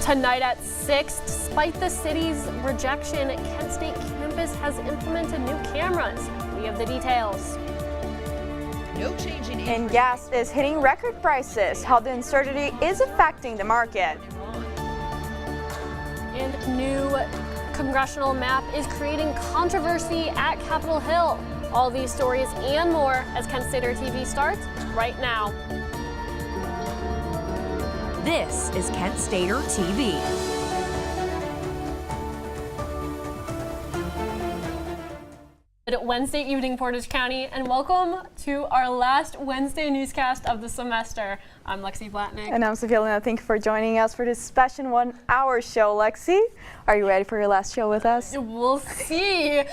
Tonight at 6, despite the city's rejection, Kent State campus has implemented new cameras. We have the details. No change in and gas is hitting record prices. How the uncertainty is affecting the market. And new congressional map is creating controversy at Capitol Hill. All these stories and more as Kent Stater TV starts right now. This is Kent Stater TV. Good Wednesday evening, Portage County, and welcome to our last Wednesday newscast of the semester. I'm Lexi Blatnick. And I'm Sophia Luna. Thank you for joining us for this special 1-hour show, Lexi. Are you ready for your last show with us? We'll see.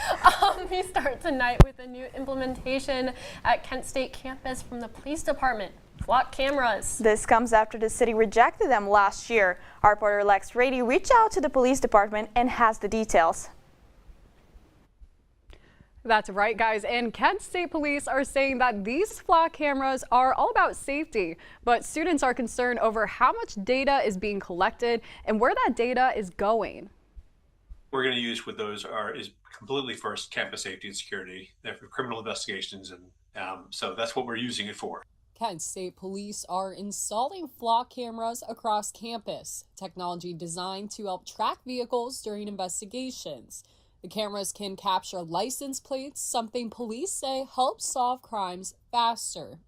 We start tonight with a new implementation at Kent State campus from the police department. Flock cameras. This comes after the city rejected them last year. Our reporter Lex Rady reached out to the police department and has the details. That's right, guys, and Kent State Police are saying that these flock cameras are all about safety, but students are concerned over how much data is being collected and where that data is going. We're going to use with those is completely first campus safety and security. They're for criminal investigations, and so that's what we're using it for. Kent State Police are installing flock cameras across campus, technology designed to help track vehicles during investigations. The cameras can capture license plates, something police say helps solve crimes faster.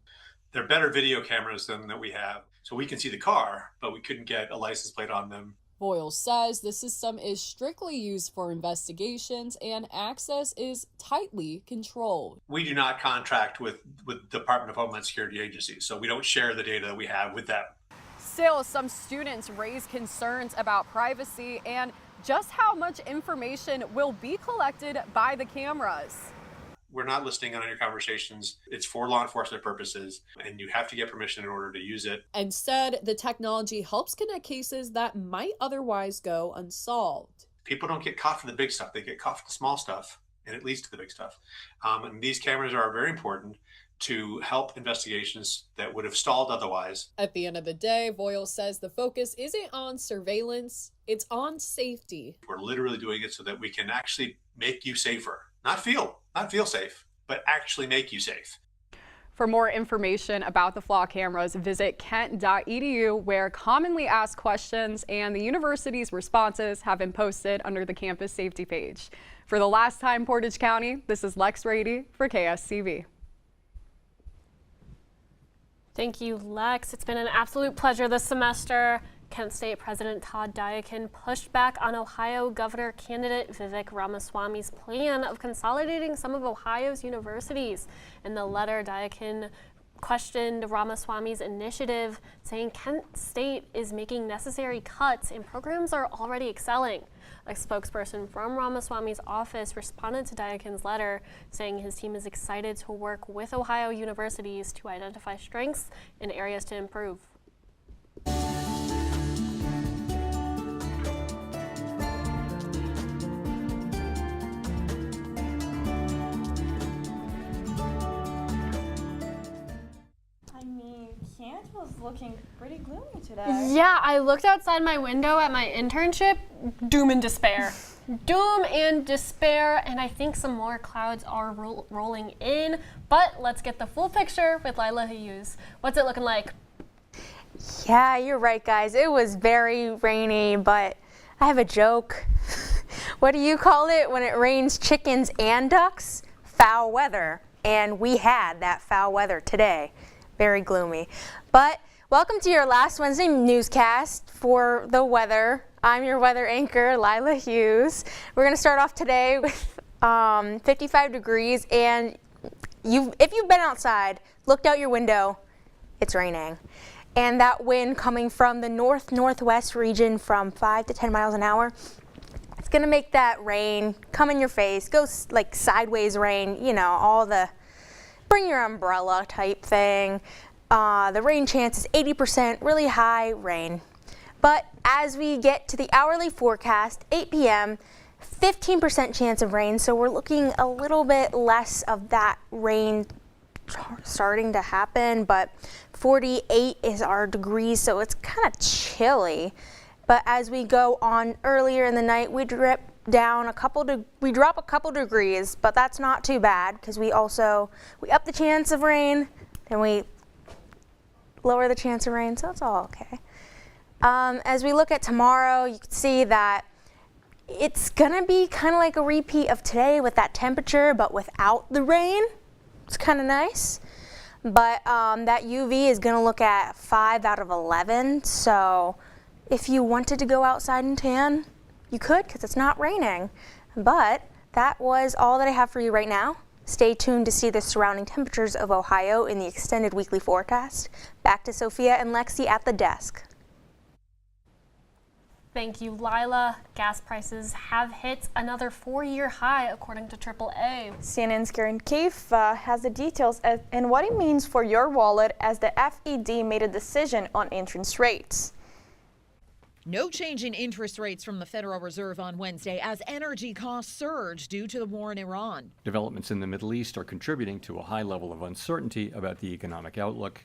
They're better video cameras than that we have, so we can see the car, but we couldn't get a license plate on them. Boyle says the system is strictly used for investigations and access is tightly controlled. We do not contract with Department of Homeland Security agencies, so we don't share the data that we have with them. Still, some students raise concerns about privacy and just how much information will be collected by the cameras. We're not listening on your conversations. It's for law enforcement purposes, and you have to get permission in order to use it. Instead, the technology helps connect cases that might otherwise go unsolved. People don't get caught for the big stuff. They get caught for the small stuff, and it leads to the big stuff. And these cameras are very important to help investigations that would have stalled otherwise. At the end of the day, Boyle says the focus isn't on surveillance, it's on safety. We're literally doing it so that we can actually make you safer. Not feel safe, but actually make you safe. For more information about the flock cameras, visit kent.edu, where commonly asked questions and the university's responses have been posted under the campus safety page. For the last time, Portage County, this is Lex Rady for KSTV. Thank you, Lex. It's been an absolute pleasure this semester. Kent State President Todd Dyakin pushed back on Ohio Governor candidate Vivek Ramaswamy's plan of consolidating some of Ohio's universities. In the letter, Dyakin questioned Ramaswamy's initiative, saying Kent State is making necessary cuts and programs are already excelling. A spokesperson from Ramaswamy's office responded to Dyakin's letter, saying his team is excited to work with Ohio universities to identify strengths and areas to improve. Kent was looking pretty gloomy today. Yeah, I looked outside my window at my internship. Doom and despair. Doom and despair, and I think some more clouds are rolling in. But let's get the full picture with Lila Hughes. What's it looking like? Yeah, you're right, guys. It was very rainy, but I have a joke. What do you call it when it rains chickens and ducks? Foul weather. And we had that foul weather today. Very gloomy. But welcome to your last Wednesday newscast for the weather. I'm your weather anchor, Lila Hughes. We're going to start off today with 55 degrees, and if you've been outside, looked out your window, it's raining. And that wind coming from the northwest region from 5 to 10 miles an hour, it's going to make that rain come in your face, go like sideways rain, you know, bring your umbrella type thing. The rain chance is 80%, really high rain. But as we get to the hourly forecast, 8 p.m., 15% chance of rain, so we're looking a little bit less of that rain starting to happen, but 48 is our degrees, so it's kind of chilly. But as we go on earlier in the night, we drop a couple degrees, but that's not too bad because we up the chance of rain and we lower the chance of rain, so it's all okay. As we look at tomorrow, you can see that it's gonna be kind of like a repeat of today with that temperature, but without the rain. It's kind of nice. But that UV is gonna look at 5 out of 11. So if you wanted to go outside and tan, you could because it's not raining. But that was all that I have for you right now. Stay tuned to see the surrounding temperatures of Ohio in the extended weekly forecast. Back to Sophia and Lexi at the desk. Thank you, Lila. Gas prices have hit another 4-year high, according to AAA. CNN's Karen Kaifa has the details and what it means for your wallet as the FED made a decision on interest rates. No change in interest rates from the Federal Reserve on Wednesday as energy costs surge due to the war in Iran. Developments in the Middle East are contributing to a high level of uncertainty about the economic outlook,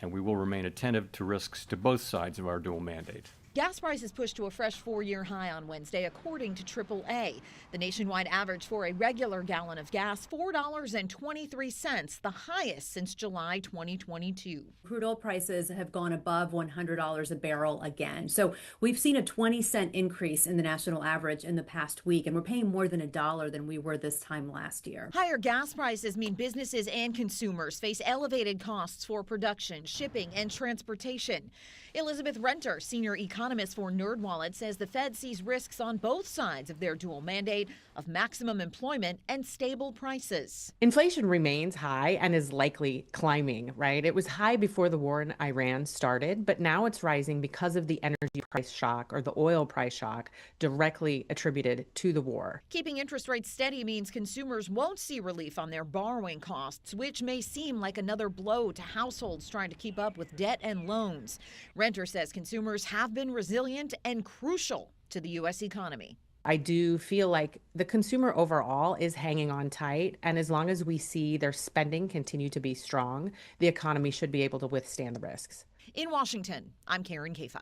and we will remain attentive to risks to both sides of our dual mandate. Gas prices pushed to a fresh 4-year high on Wednesday, according to AAA. The nationwide average for a regular gallon of gas, $4.23, the highest since July 2022. Crude oil prices have gone above $100 a barrel again. So we've seen a 20-cent increase in the national average in the past week, and we're paying more than $1 than we were this time last year. Higher gas prices mean businesses and consumers face elevated costs for production, shipping, and transportation. Elizabeth Renter, senior economist for NerdWallet, says the Fed sees risks on both sides of their dual mandate of maximum employment and stable prices. Inflation remains high and is likely climbing, right? It was high before the war in Iran started, but now it's rising because of the energy price shock or the oil price shock directly attributed to the war. Keeping interest rates steady means consumers won't see relief on their borrowing costs, which may seem like another blow to households trying to keep up with debt and loans. Renter says consumers have been resilient and crucial to the U.S. economy. I do feel like the consumer overall is hanging on tight, and as long as we see their spending continue to be strong, the economy should be able to withstand the risks. In Washington, I'm Karen Kaifa.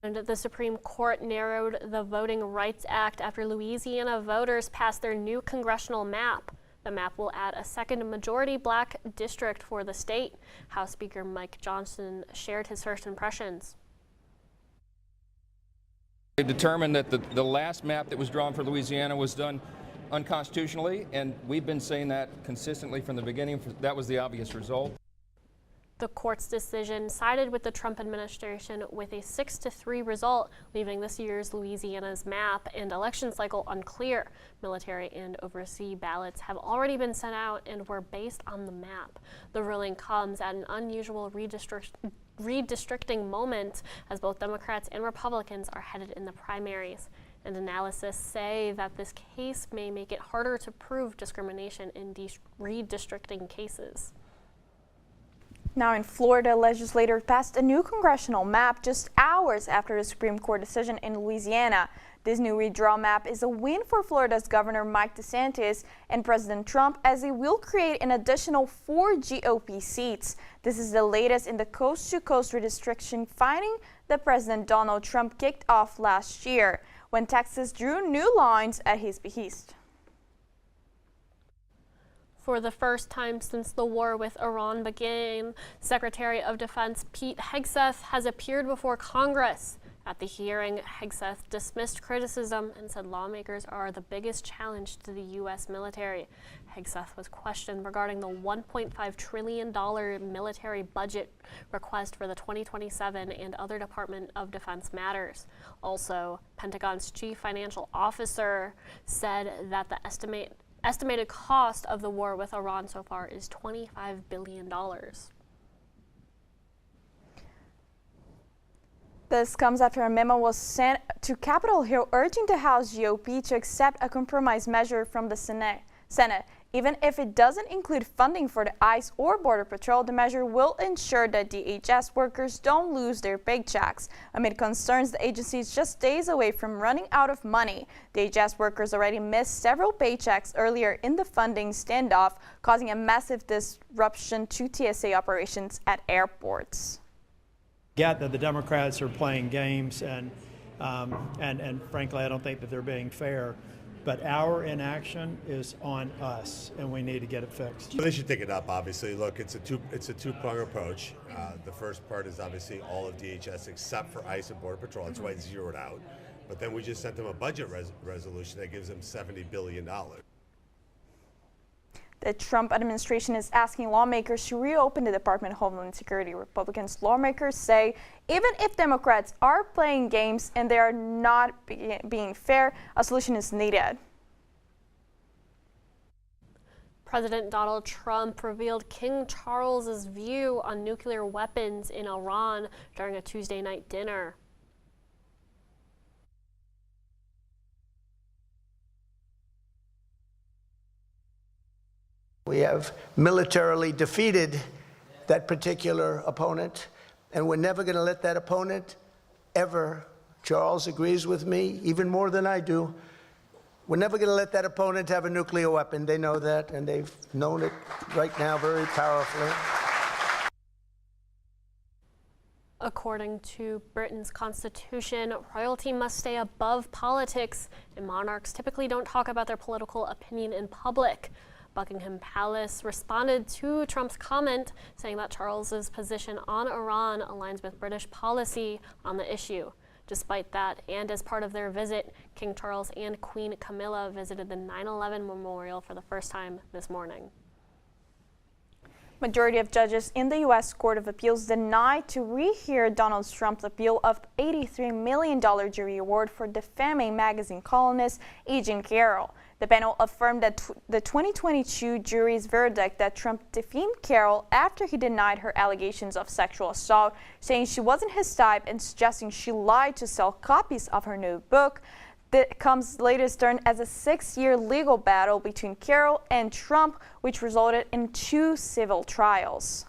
And the Supreme Court narrowed the Voting Rights Act after Louisiana voters passed their new congressional map. The map will add a second majority black district for the state. House Speaker Mike Johnson shared his first impressions. They determined that the last map that was drawn for Louisiana was done unconstitutionally, and we've been saying that consistently from the beginning. That was the obvious result. The court's decision sided with the Trump administration with a 6-3 result, leaving this year's Louisiana's map and election cycle unclear. Military and overseas ballots have already been sent out and were based on the map. The ruling comes at an unusual redistricting moment as both Democrats and Republicans are headed in the primaries. And analysts say that this case may make it harder to prove discrimination in redistricting cases. Now in Florida, legislators passed a new congressional map just hours after the Supreme Court decision in Louisiana. This new redraw map is a win for Florida's Governor Mike DeSantis and President Trump, as it will create an additional 4 GOP seats. This is the latest in the coast-to-coast redistricting fighting that President Donald Trump kicked off last year, when Texas drew new lines at his behest. For the first time since the war with Iran began, Secretary of Defense Pete Hegseth has appeared before Congress. At the hearing, Hegseth dismissed criticism and said lawmakers are the biggest challenge to the U.S. military. Hegseth was questioned regarding the $1.5 trillion military budget request for the 2027 and other Department of Defense matters. Also, Pentagon's chief financial officer said that the estimated cost of the war with Iran so far is $25 billion. This comes after a memo was sent to Capitol Hill urging the House GOP to accept a compromise measure from the Senate. Even if it doesn't include funding for the ICE or Border Patrol, the measure will ensure that DHS workers don't lose their paychecks. Amid concerns the agency is just days away from running out of money. DHS workers already missed several paychecks earlier in the funding standoff, causing a massive disruption to TSA operations at airports. Get that the Democrats are playing games, and frankly, I don't think that they're being fair. But our inaction is on us, and we need to get it fixed. They should take it up, obviously. Look, it's a two-pronged approach. The first part is obviously all of DHS except for ICE and Border Patrol. That's why it's zeroed out. But then we just sent them a budget resolution that gives them $70 billion. The Trump administration is asking lawmakers to reopen the Department of Homeland Security. Republicans lawmakers say even if Democrats are playing games and they are not being fair, a solution is needed. President Donald Trump revealed King Charles's view on nuclear weapons in Iran during a Tuesday night dinner. We have militarily defeated that particular opponent, and we're never going to let that opponent ever, Charles agrees with me even more than I do, we're never going to let that opponent have a nuclear weapon. They know that, and they've known it right now very powerfully. According to Britain's constitution, royalty must stay above politics, and monarchs typically don't talk about their political opinion in public. Buckingham Palace responded to Trump's comment, saying that Charles's position on Iran aligns with British policy on the issue. Despite that, and as part of their visit, King Charles and Queen Camilla visited the 9/11 memorial for the first time this morning. Majority of judges in the U.S. Court of Appeals denied to rehear Donald Trump's appeal of $83 million jury award for defaming magazine columnist Agent Carroll. The panel affirmed that the 2022 jury's verdict that Trump defamed Carroll after he denied her allegations of sexual assault, saying she wasn't his type and suggesting she lied to sell copies of her new book. That comes latest turn as a 6-year legal battle between Carroll and Trump, which resulted in 2 civil trials.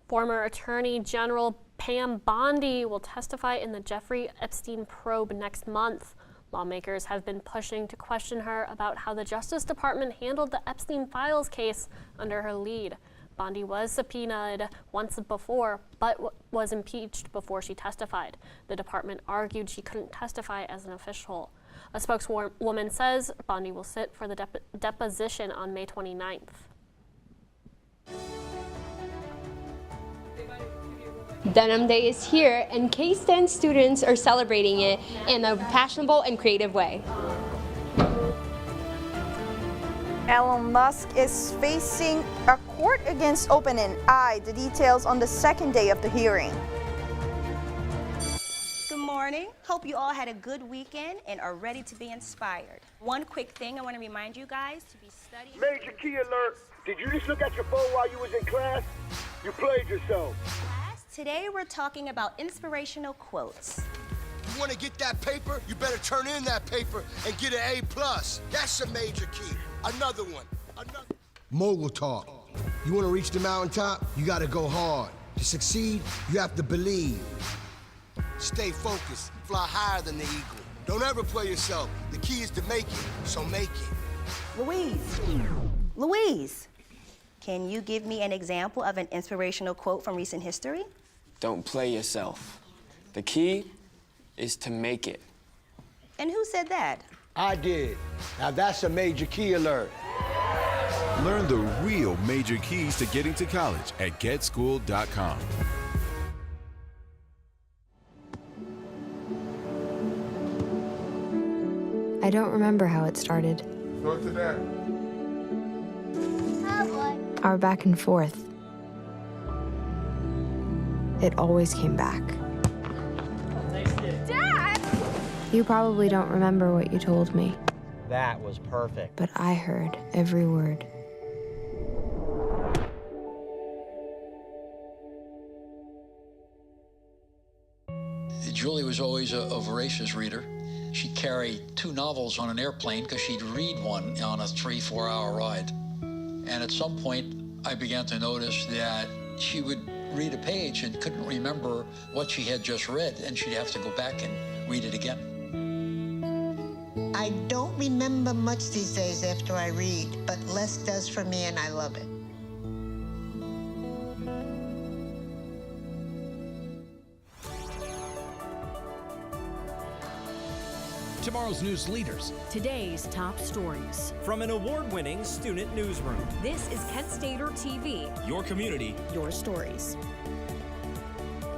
Former Attorney General Pam Bondi will testify in the Jeffrey Epstein probe next month. Lawmakers have been pushing to question her about how the Justice Department handled the Epstein Files case under her lead. Bondi was subpoenaed once before, but was impeached before she testified. The department argued she couldn't testify as an official. A spokeswoman says Bondi will sit for the deposition on May 29th. Denim Day is here, and K-STV students are celebrating it in a fashionable and creative way. Elon Musk is facing a court against OpenAI. The details on the second day of the hearing. Good morning. Hope you all had a good weekend and are ready to be inspired. One quick thing I want to remind you guys to be studying. Major key alert. Did you just look at your phone while you was in class? You played yourself. Today we're talking about inspirational quotes. You want to get that paper? You better turn in that paper and get an A+. That's a major key. Another one. Mogul talk. You want to reach the mountaintop? You got to go hard. To succeed, you have to believe. Stay focused. Fly higher than the eagle. Don't ever play yourself. The key is to make it, so make it. Louise, can you give me an example of an inspirational quote from recent history? Don't play yourself. The key is to make it. And who said that? I did. Now that's a major key alert. Learn the real major keys to getting to college at getschool.com. I don't remember how it started. Go to that. Our back and forth. It always came back. Dad! You probably don't remember what you told me, That was perfect. but I heard every word. Julie was always a voracious reader. She'd carry 2 novels on an airplane because she'd read one on a 3-4 hour ride. And at some point, I began to notice that she would read a page and couldn't remember what she had just read, and she'd have to go back and read it again. I don't remember much these days after I read, but less does for me, and I love it. Tomorrow's news leaders. Today's top stories. From an award-winning student newsroom. This is Kent Stater TV. Your community. Your stories.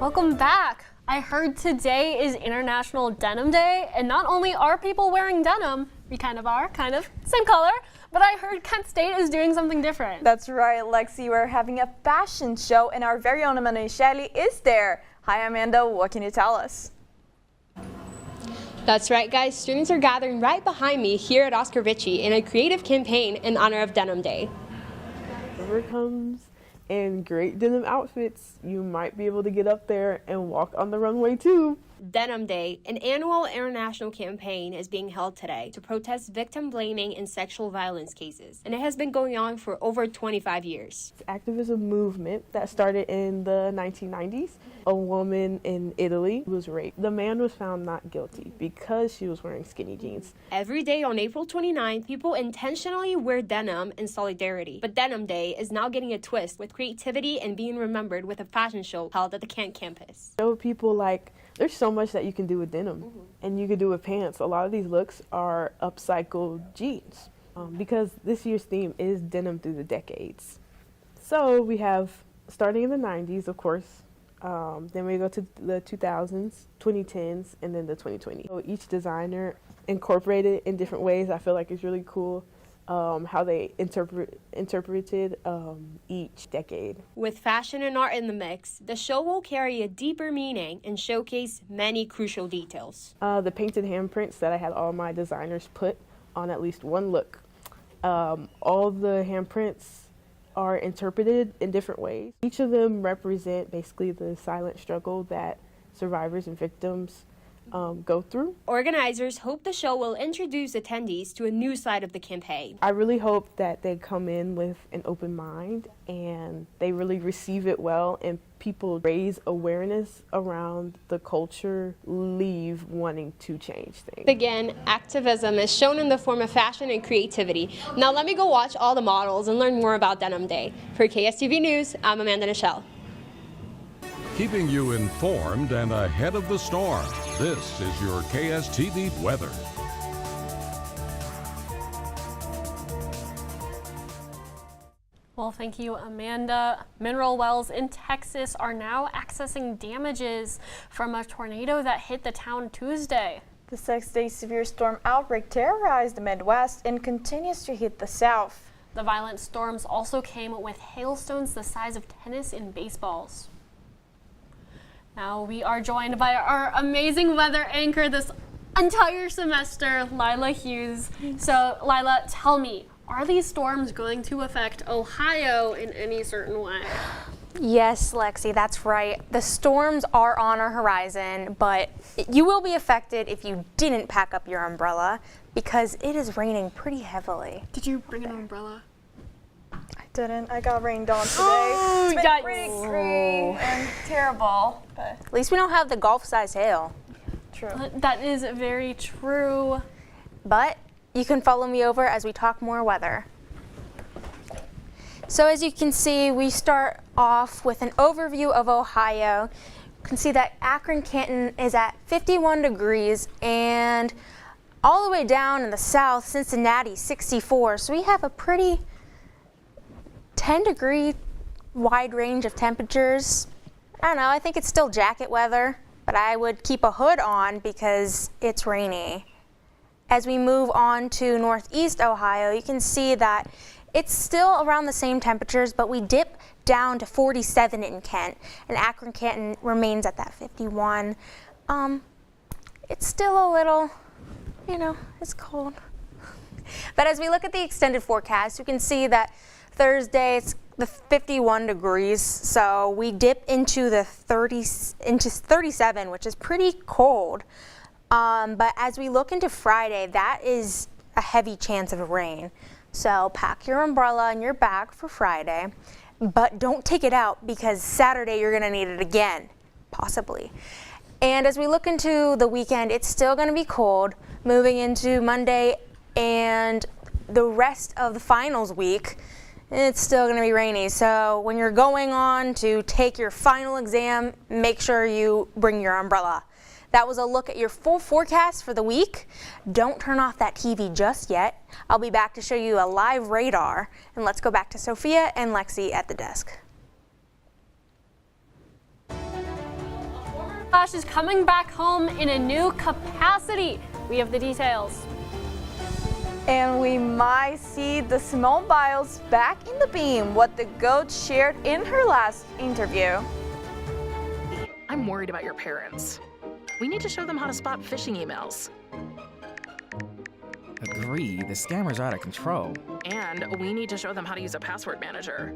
Welcome back. I heard today is International Denim Day, and not only are people wearing denim, we kind of, same color, but I heard Kent State is doing something different. That's right, Lexi. We're having a fashion show, and our very own Amanda Shelley is there. Hi, Amanda. What can you tell us? That's right, guys. Students are gathering right behind me here at Oscar Ritchie in a creative campaign in honor of Denim Day. Whoever comes in great denim outfits, you might be able to get up there and walk on the runway too. Denim Day, an annual international campaign, is being held today to protest victim blaming in sexual violence cases, and it has been going on for over 25 years. It's an activism movement that started in the 1990s. A woman in Italy was raped. The man was found not guilty because she was wearing skinny jeans. Every day on April 29th, people intentionally wear denim in solidarity. But Denim Day is now getting a twist with creativity and being remembered with a fashion show held at the Kent campus. Show people there's so much that you can do with denim, and you can do with pants. A lot of these looks are upcycled jeans because this year's theme is denim through the decades. So we have, starting in the 90s, of course, then we go to the 2000s, 2010s, and then the 2020s. So each designer incorporated in different ways. I feel like it's really cool how they interpreted each decade. With fashion and art in the mix, the show will carry a deeper meaning and showcase many crucial details. The painted handprints that I had all my designers put on at least one look. All the handprints are interpreted in different ways. Each of them represent basically the silent struggle that survivors and victims go through. Organizers hope the show will introduce attendees to a new side of the campaign. I really hope that they come in with an open mind and they really receive it well, and people raise awareness around the culture, leave wanting to change things. Again, activism is shown in the form of fashion and creativity. Now let me go watch all the models and learn more about Denim Day. For KSTV News, I'm Amanda Nichelle. Keeping you informed and ahead of the storm, this is your KSTV weather. Well, thank you, Amanda. Mineral wells in Texas are now accessing damages from a tornado that hit the town Tuesday. The 6-day severe storm outbreak terrorized the Midwest and continues to hit the South. The violent storms also came with hailstones the size of tennis and baseballs. Now we are joined by our amazing weather anchor this entire semester, Lila Hughes. So Lila, tell me, are these storms going to affect Ohio in any certain way? Yes, Lexi, that's right. The storms are on our horizon, but you will be affected if you didn't pack up your umbrella because it is raining pretty heavily. Did you bring an umbrella? Didn't. I got rained on today. Oh, it's been pretty green and terrible. But at least we don't have the golf-size hail. True. That is very true. But you can follow me over as we talk more weather. So as you can see, we start off with an overview of Ohio. You can see that Akron-Canton is at 51 degrees and all the way down in the south, Cincinnati 64. So we have a pretty 10-degree wide range of temperatures. I don't know, I think it's still jacket weather, but I would keep a hood on because it's rainy. As we move on to northeast Ohio, you can see that it's still around the same temperatures, but we dip down to 47 in Kent, and Akron-Canton remains at that 51. It's still a little, it's cold. But as we look at the extended forecast, you can see that Thursday, it's the 51 degrees, so we dip into the 37, which is pretty cold. But as we look into Friday, that is a heavy chance of rain. So pack your umbrella in your bag for Friday, but don't take it out because Saturday you're gonna need it again, possibly. And as we look into the weekend, it's still gonna be cold, moving into Monday and the rest of the finals week. It's still going to be rainy, so when you're going on to take your final exam, make sure you bring your umbrella. That was a look at your full forecast for the week. Don't turn off that TV just yet. I'll be back to show you a live radar. And let's go back to Sophia and Lexi at the desk. Flash is coming back home in a new capacity. We have the details. And we might see the Simone Biles back in the beam, what the GOAT shared in her last interview. I'm worried about your parents. We need to show them how to spot phishing emails. Agree, the scammers are out of control. And we need to show them how to use a password manager.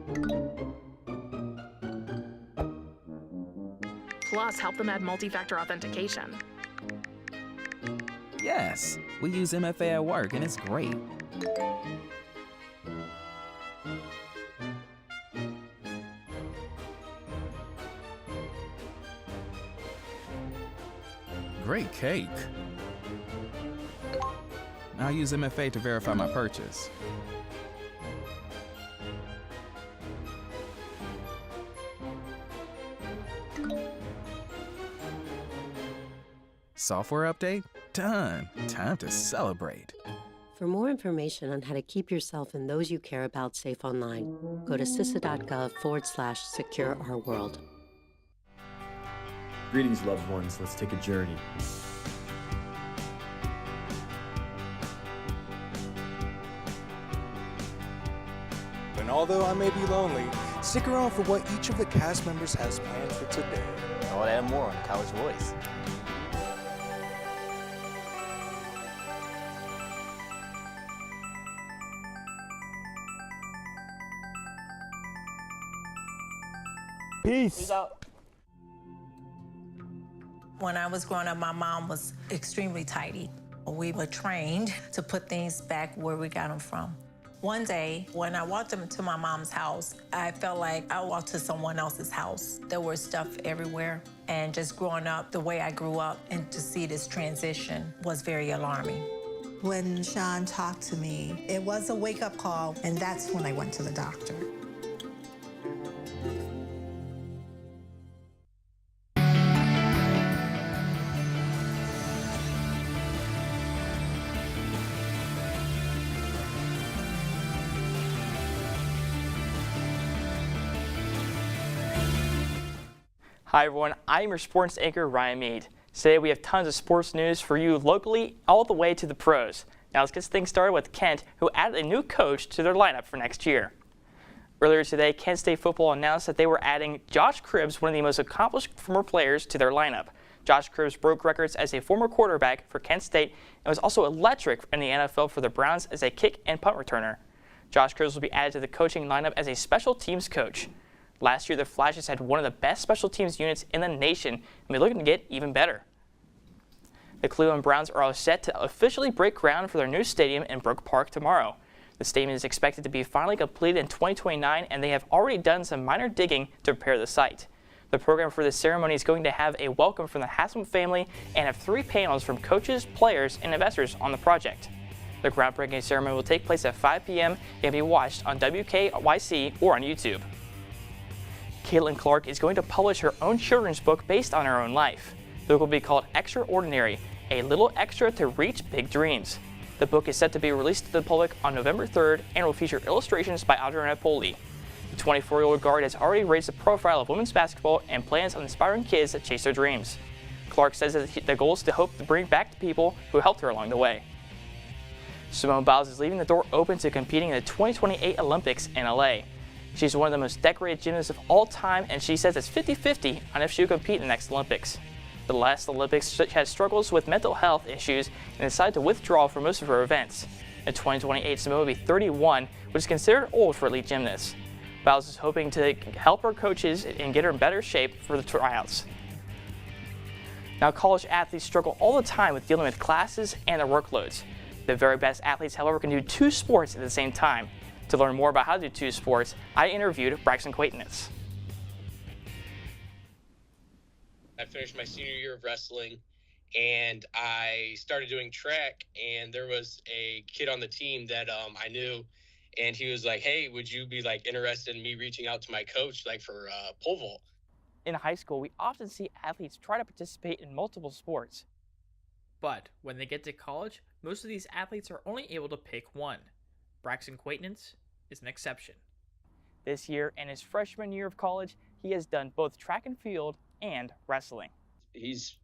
Plus, help them add multi-factor authentication. Yes, we use MFA at work and it's great. Great cake. I'll use MFA to verify my purchase. Software update? Done. Time to celebrate. For more information on how to keep yourself and those you care about safe online, go to cisa.gov/secure our world. Greetings, loved ones. Let's take a journey. And although I may be lonely, stick around for what each of the cast members has planned for today. All that and more on College Voice. Peace. Out. When I was growing up, my mom was extremely tidy. We were trained to put things back where we got them from. One day, when I walked into my mom's house, I felt like I walked to someone else's house. There was stuff everywhere. And just growing up the way I grew up and to see this transition was very alarming. When Sean talked to me, it was a wake-up call, and that's when I went to the doctor. Hi everyone, I'm your sports anchor Ryan Mead. Today we have tons of sports news for you locally all the way to the pros. Now let's get things started with Kent, who added a new coach to their lineup for next year. Earlier today, Kent State football announced that they were adding Josh Cribbs, one of the most accomplished former players, to their lineup. Josh Cribbs broke records as a former quarterback for Kent State and was also electric in the NFL for the Browns as a kick and punt returner. Josh Cribbs will be added to the coaching lineup as a special teams coach. Last year, the Flashes had one of the best special teams units in the nation and they're looking to get even better. The Cleveland Browns are all set to officially break ground for their new stadium in Brook Park tomorrow. The stadium is expected to be finally completed in 2029 and they have already done some minor digging to prepare the site. The program for this ceremony is going to have a welcome from the Haslam family and have 3 panels from coaches, players, and investors on the project. The groundbreaking ceremony will take place at 5 p.m. and can be watched on WKYC or on YouTube. Caitlin Clark is going to publish her own children's book based on her own life. The book will be called Extraordinary, a little extra to reach big dreams. The book is set to be released to the public on November 3rd and will feature illustrations by Adriana Poli. The 24-year-old guard has already raised the profile of women's basketball and plans on inspiring kids to chase their dreams. Clark says that the goal is to hope to bring back the people who helped her along the way. Simone Biles is leaving the door open to competing in the 2028 Olympics in LA. She's one of the most decorated gymnasts of all time, and she says it's 50-50 on if she will compete in the next Olympics. The last Olympics, she had struggles with mental health issues and decided to withdraw from most of her events. In 2028, Simone will be 31, which is considered old for elite gymnasts. Biles is hoping to help her coaches and get her in better shape for the tryouts. Now, college athletes struggle all the time with dealing with classes and their workloads. The very best athletes, however, can do 2 sports at the same time. To learn more about how to do 2 sports, I interviewed Braxton Quaitnitz. I finished my senior year of wrestling and I started doing track, and there was a kid on the team that I knew, and he was like, hey, would you be like interested in me reaching out to my coach like for pole vault? In high school, we often see athletes try to participate in multiple sports. But when they get to college, most of these athletes are only able to pick one. Braxton Quaitance is an exception. This year, in his freshman year of college, he has done both track and field and wrestling. He's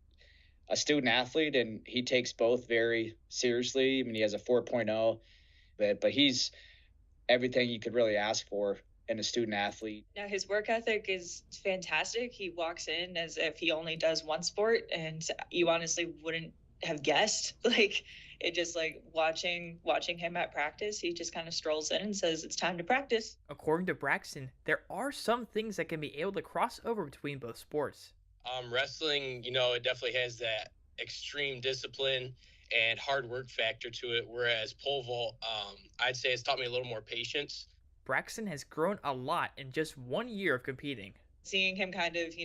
a student athlete and he takes both very seriously. I mean, he has a 4.0, but he's everything you could really ask for in a student athlete. Now, his work ethic is fantastic. He walks in as if he only does one sport, and you honestly wouldn't have guessed. Like, it just like watching him at practice, he just kind of strolls in and says, "It's time to practice." According to Braxton, there are some things that can be able to cross over between both sports. Wrestling, it definitely has that extreme discipline and hard work factor to it, whereas pole vault, I'd say it's taught me a little more patience. Braxton has grown a lot in just 1 year of competing. Seeing him kind of,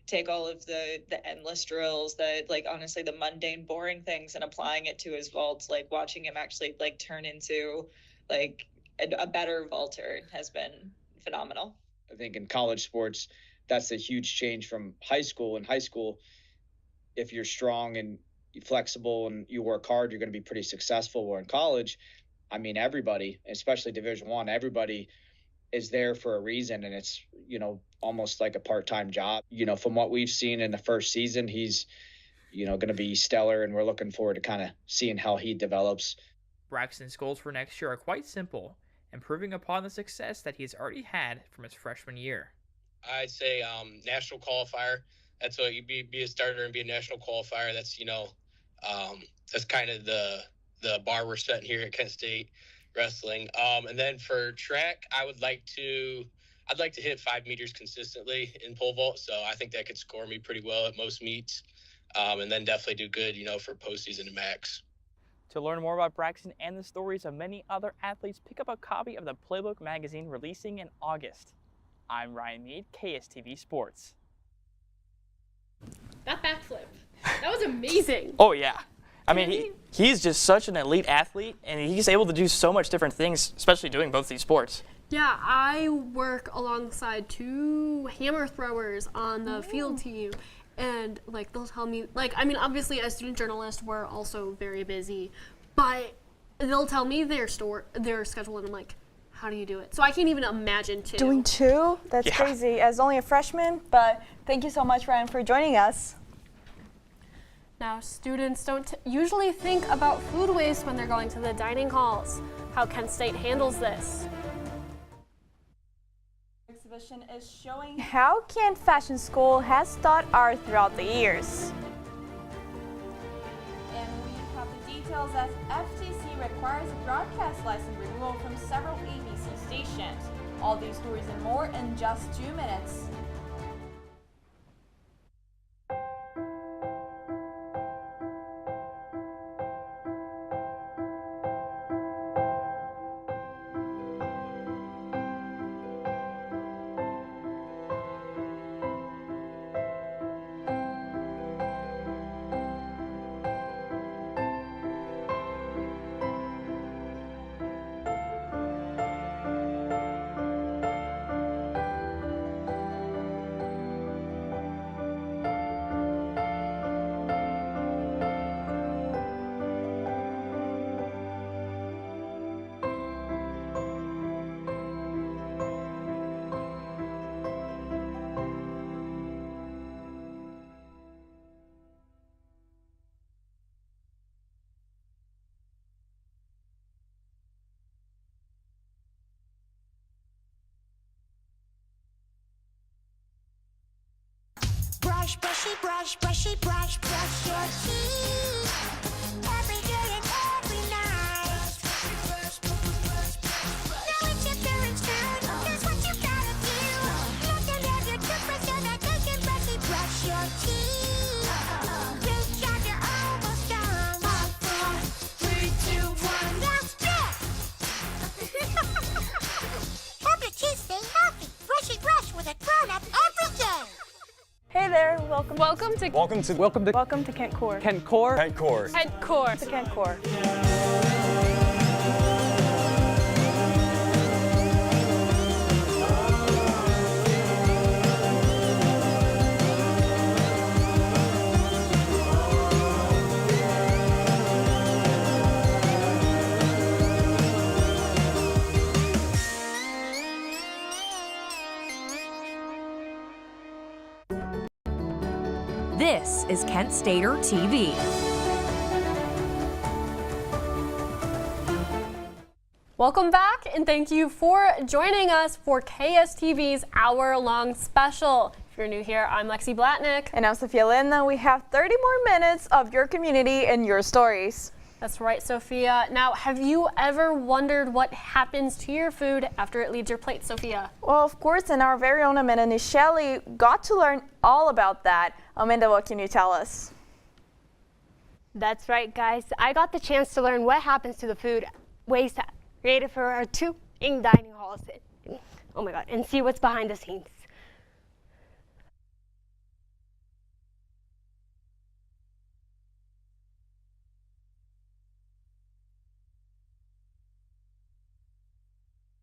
take all of the endless drills, that like honestly the mundane, boring things, and applying it to his vaults, like watching him actually like turn into like a better vaulter has been phenomenal. I think in college sports, that's a huge change from high school. In high school, if you're strong and flexible and you work hard, you're going to be pretty successful. Where in college, I mean, everybody, especially Division I, everybody is there for a reason, and it's, almost like a part-time job. From what we've seen in the first season, he's, going to be stellar, and we're looking forward to kind of seeing how he develops. Braxton's goals for next year are quite simple, improving upon the success that he's already had from his freshman year. I'd say national qualifier. That's what you be a starter and be a national qualifier. That's that's kind of the bar we're setting here at Kent State wrestling. And then for track, I'd like to hit 5 meters consistently in pole vault. So I think that could score me pretty well at most meets. And then definitely do good, for postseason and max. To learn more about Braxton and the stories of many other athletes, pick up a copy of the Playbook magazine releasing in August. I'm Ryan Mead, KSTV Sports. That backflip, that was amazing. Oh yeah. I mean, he's just such an elite athlete, and he's able to do so much different things, especially doing both these sports. Yeah, I work alongside 2 hammer throwers on the field team, and like they'll tell me, obviously as student journalists, we're also very busy, but they'll tell me their schedule, and I'm like, how do you do it? So I can't even imagine 2. Doing 2? That's crazy. As only a freshman, but thank you so much, Ryan, for joining us. Now, students don't usually think about food waste when they're going to the dining halls. How Kent State handles this. Exhibition is showing how Kent Fashion School has taught art throughout the years. And we have the details as FTC requires a broadcast license renewal from several ABC stations. All these stories and more in just 2 minutes. Brush, brushy, brush, brushy, brush, brush your teeth. Every day and every night. Now it's your parents' turn. Here's what you gotta do. Let them have your toothbrush so that they can brushy brush your teeth. Good job, you're almost done. 5, 4, 3, 2, 1. Now spit! Help your teeth stay healthy. Brushy brush with a grown-up every day. Hey there, welcome to Kent Core. Kent Core. Kent Core. To Kent Core. This is Kent Stater TV. Welcome back, and thank you for joining us for KSTV's hour-long special. If you're new here, I'm Lexi Blatnick. And I'm Sophia Linda. We have 30 more minutes of your community and your stories. That's right, Sophia. Now, have you ever wondered what happens to your food after it leaves your plate, Sophia? Well, of course, and our very own Amanda Nishelli got to learn all about that. Amanda, what can you tell us? That's right, guys. I got the chance to learn what happens to the food waste created for our two dining halls. Oh my God, and see what's behind the scenes.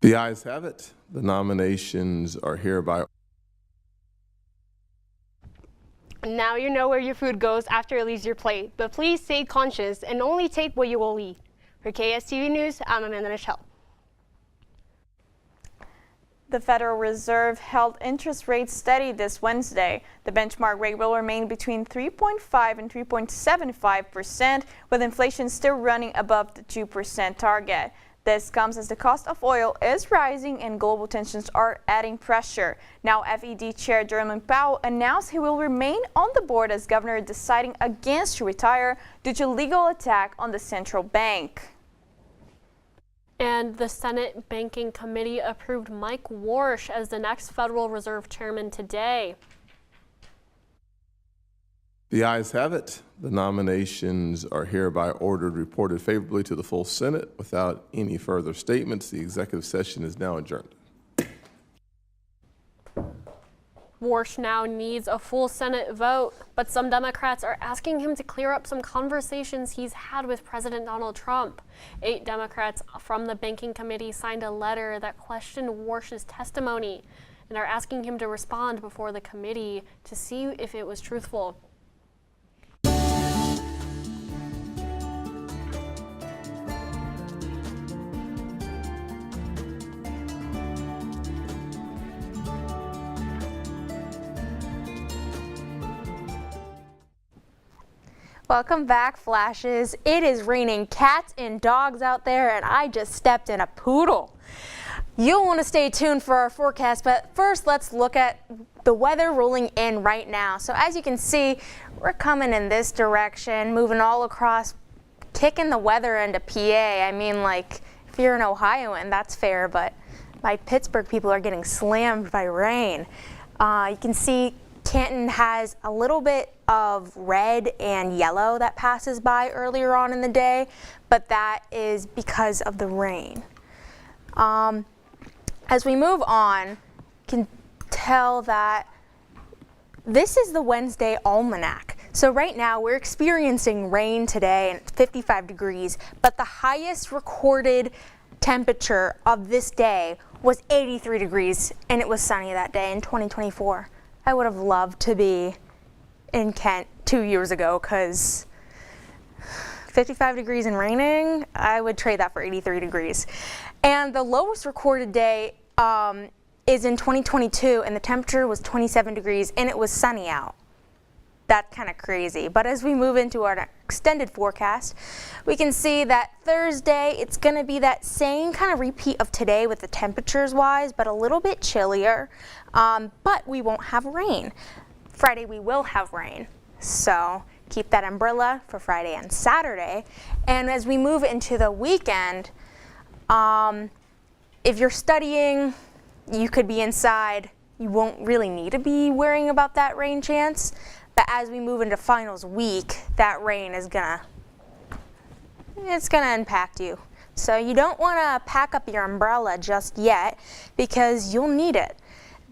The ayes have it. The nominations are hereby. Now you know where your food goes after it leaves your plate, but please stay conscious and only take what you will eat. For KSTV News, I'm Amanda Nichelle. The Federal Reserve held interest rates steady this Wednesday. The benchmark rate will remain between 3.5 and 3.75%, with inflation still running above the 2% target. This comes as the cost of oil is rising and global tensions are adding pressure. Now, FED Chair Jerome Powell announced he will remain on the board as governor, deciding against to retire due to legal attack on the central bank. And the Senate Banking Committee approved Mike Warsh as the next Federal Reserve Chairman today. The ayes have it. The nominations are hereby ordered reported favorably to the full Senate. Without any further statements, the executive session is now adjourned. Warsh now needs a full Senate vote, but some Democrats are asking him to clear up some conversations he's had with President Donald Trump. 8 Democrats from the Banking Committee signed a letter that questioned Warsh's testimony and are asking him to respond before the committee to see if it was truthful. Welcome back, Flashes. It is raining cats and dogs out there, and I just stepped in a poodle. You'll want to stay tuned for our forecast, but first let's look at the weather rolling in right now. So as you can see, we're coming in this direction, moving all across, kicking the weather into PA. I mean, like, if you're an Ohioan, that's fair, but my Pittsburgh people are getting slammed by rain. You can see Canton has a little bit of red and yellow that passes by earlier on in the day, but that is because of the rain. As we move on, you can tell that this is the Wednesday almanac. So right now we're experiencing rain today and it's 55 degrees, but the highest recorded temperature of this day was 83 degrees and it was sunny that day in 2024. I would have loved to be in Kent 2 years ago because 55 degrees and raining, I would trade that for 83 degrees. And the lowest recorded day is in 2022 and the temperature was 27 degrees and it was sunny out. That's kind of crazy. But as we move into our extended forecast, we can see that Thursday it's going to be that same kind of repeat of today with the temperatures wise, but a little bit chillier. But we won't have rain. Friday we will have rain. So keep that umbrella for Friday and Saturday. And as we move into the weekend, if you're studying, you could be inside. You won't really need to be worrying about that rain chance. But as we move into finals week, that rain is it's gonna impact you. So you don't wanna pack up your umbrella just yet because you'll need it.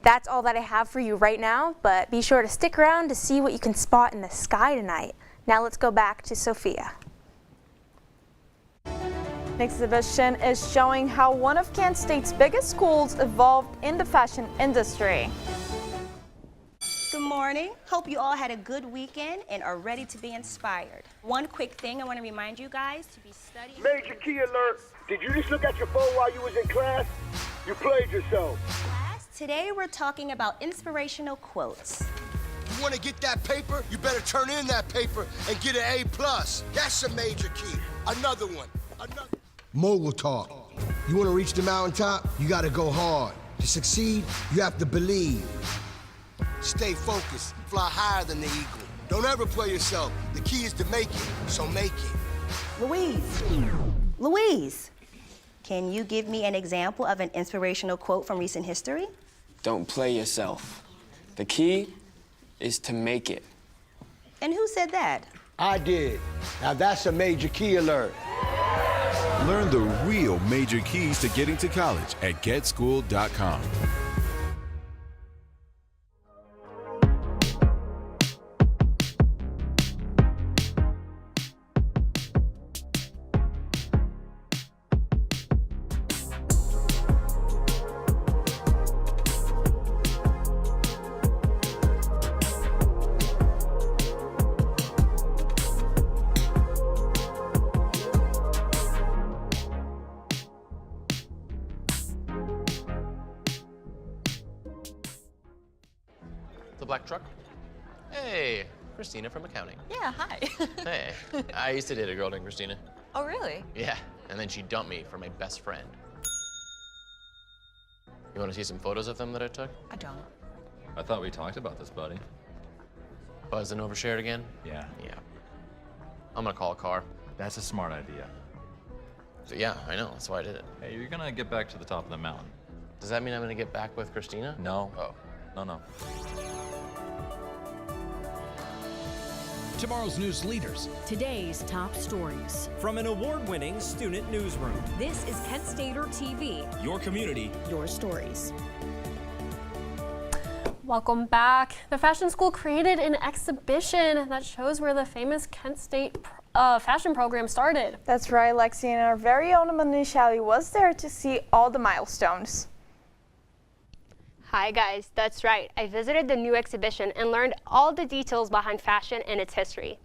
That's all that I have for you right now, but be sure to stick around to see what you can spot in the sky tonight. Now let's go back to Sophia. Next exhibition is showing how one of Kent State's biggest schools evolved in the fashion industry. Good morning. Hope you all had a good weekend and are ready to be inspired. One quick thing I want to remind you guys to be studying. Major key alert. Did you just look at your phone while you was in class? You played yourself. Class, today we're talking about inspirational quotes. You want to get that paper? You better turn in that paper and get an A+. That's a major key. Another one. Mogul talk. You want to reach the mountaintop? You got to go hard. To succeed, you have to believe. Stay focused. Fly higher than the eagle. Don't ever play yourself. The key is to make it, so make it. Louise, can you give me an example of an inspirational quote from recent history? Don't play yourself. The key is to make it. And who said that? I did. Now that's a major key alert. Learn the real major keys to getting to college at getschool.com. The black truck? Hey, Christina from accounting. Yeah, hi. Hey, I used to date a girl named Christina. Oh, really? Yeah, and then she dumped me for my best friend. You want to see some photos of them that I took? I don't. I thought we talked about this, buddy. Buzz and overshared again? Yeah. Yeah. I'm gonna call a car. That's a smart idea. So yeah, I know, that's why I did it. Hey, you're gonna get back to the top of the mountain. Does that mean I'm gonna get back with Christina? No. Oh. No. Tomorrow's news leaders. Today's top stories. From an award-winning student newsroom. This is Kent Stater TV. Your community. Your stories. Welcome back. The fashion school created an exhibition that shows where the famous Kent State fashion program started. That's right, Lexi, and our very own Manisha was there to see all the milestones. Hi guys, that's right. I visited the new exhibition and learned all the details behind fashion and its history.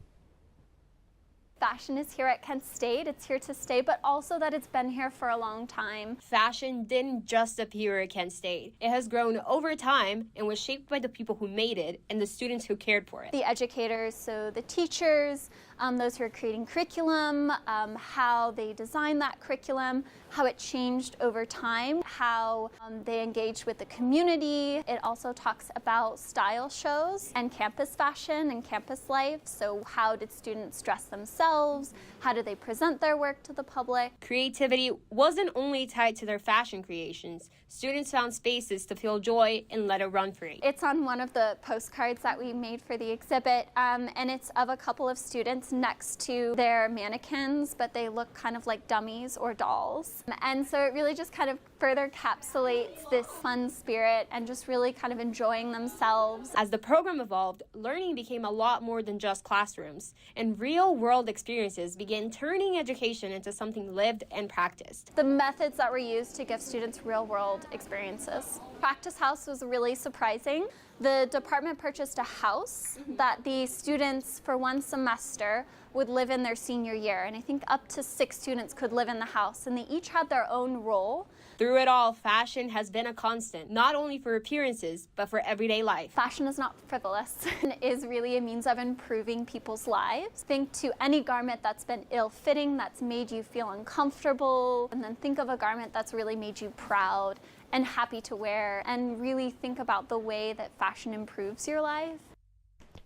Fashion is here at Kent State. It's here to stay, but also that it's been here for a long time. Fashion didn't just appear at Kent State. It has grown over time and was shaped by the people who made it and the students who cared for it. The educators, so the teachers, those who are creating curriculum, how they designed that curriculum, how it changed over time, how they engaged with the community. It also talks about style shows and campus fashion and campus life. So how did students dress themselves? How do they present their work to the public? Creativity wasn't only tied to their fashion creations. Students found spaces to feel joy and let it run free. It's on one of the postcards that we made for the exhibit, and it's of a couple of students next to their mannequins, but they look kind of like dummies or dolls. And so it really just kind of further encapsulates this fun spirit and just really kind of enjoying themselves. As the program evolved, learning became a lot more than just classrooms, and real-world experiences began turning education into something lived and practiced. The methods that were used to give students real-world experiences. Practice House was really surprising. The department purchased a house that the students for one semester would live in their senior year, and I think up to 6 students could live in the house, and they each had their own role. Through it all, fashion has been a constant, not only for appearances, but for everyday life. Fashion is not frivolous. It is really a means of improving people's lives. Think to any garment that's been ill-fitting, that's made you feel uncomfortable, and then think of a garment that's really made you proud and happy to wear, and really think about the way that fashion improves your life.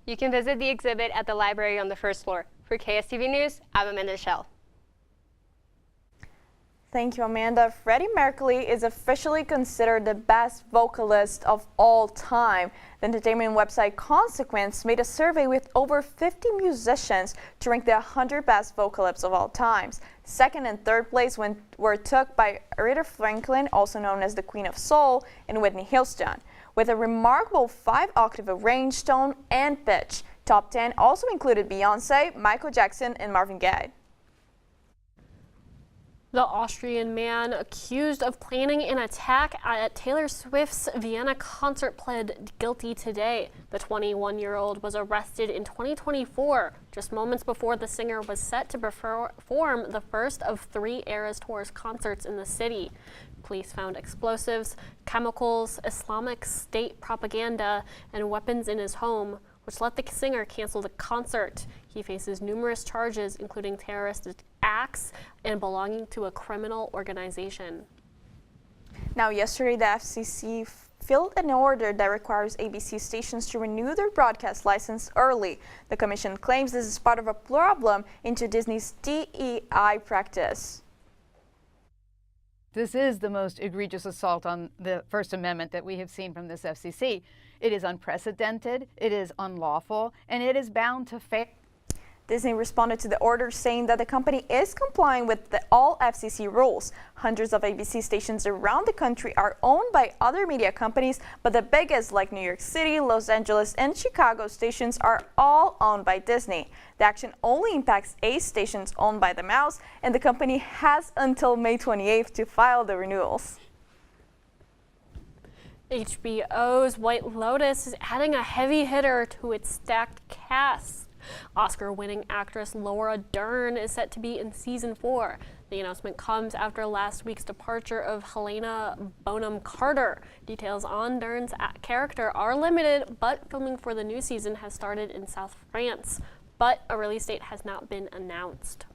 You can visit the exhibit at the library on the first floor. For KSTV News, I'm Amanda Shell. Thank you, Amanda. Freddie Mercury is officially considered the best vocalist of all time. The entertainment website Consequence made a survey with over 50 musicians to rank the 100 best vocalists of all times. Second and third place were took by Aretha Franklin, also known as the Queen of Soul, and Whitney Houston. With a remarkable 5-octave range, tone, and pitch, top 10 also included Beyonce, Michael Jackson, and Marvin Gaye. The Austrian man accused of planning an attack at Taylor Swift's Vienna concert pled guilty today. The 21-year-old was arrested in 2024, just moments before the singer was set to perform the first of 3 Eras Tour's concerts in the city. Police found explosives, chemicals, Islamic State propaganda, and weapons in his home, which let the singer cancel the concert. He faces numerous charges, including terrorist acts and belonging to a criminal organization. Now, yesterday, the FCC filed an order that requires ABC stations to renew their broadcast license early. The commission claims this is part of a problem into Disney's DEI practice. This is the most egregious assault on the First Amendment that we have seen from this FCC. It is unprecedented, it is unlawful, and it is bound to fail. Disney responded to the order saying that the company is complying with all FCC rules. Hundreds of ABC stations around the country are owned by other media companies, but the biggest, like New York City, Los Angeles, and Chicago stations, are all owned by Disney. The action only impacts 8 stations owned by the Mouse, and the company has until May 28th to file the renewals. HBO's White Lotus is adding a heavy hitter to its stacked cast. Oscar-winning actress Laura Dern is set to be in season 4. The announcement comes after last week's departure of Helena Bonham Carter. Details on Dern's character are limited, but filming for the new season has started in South France. But a release date has not been announced.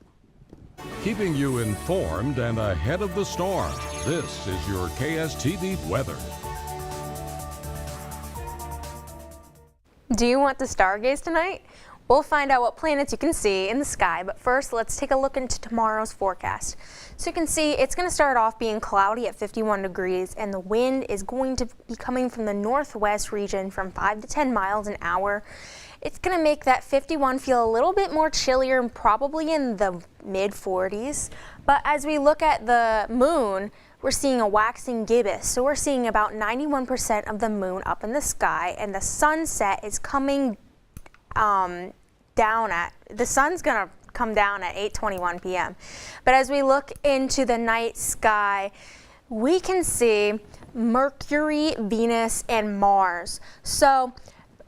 Keeping you informed and ahead of the storm, this is your KSTV weather. Do you want to stargaze tonight? We'll find out what planets you can see in the sky, but first let's take a look into tomorrow's forecast. So you can see it's going to start off being cloudy at 51 degrees, and the wind is going to be coming from the northwest region from 5 to 10 miles an hour. It's going to make that 51 feel a little bit more chillier and probably in the mid 40s. But as we look at the moon, we're seeing a waxing gibbous. So we're seeing about 91% of the moon up in the sky, and the sunset is coming the sun's gonna come down at 8:21 p.m. But as we look into the night sky, we can see Mercury, Venus, and Mars. So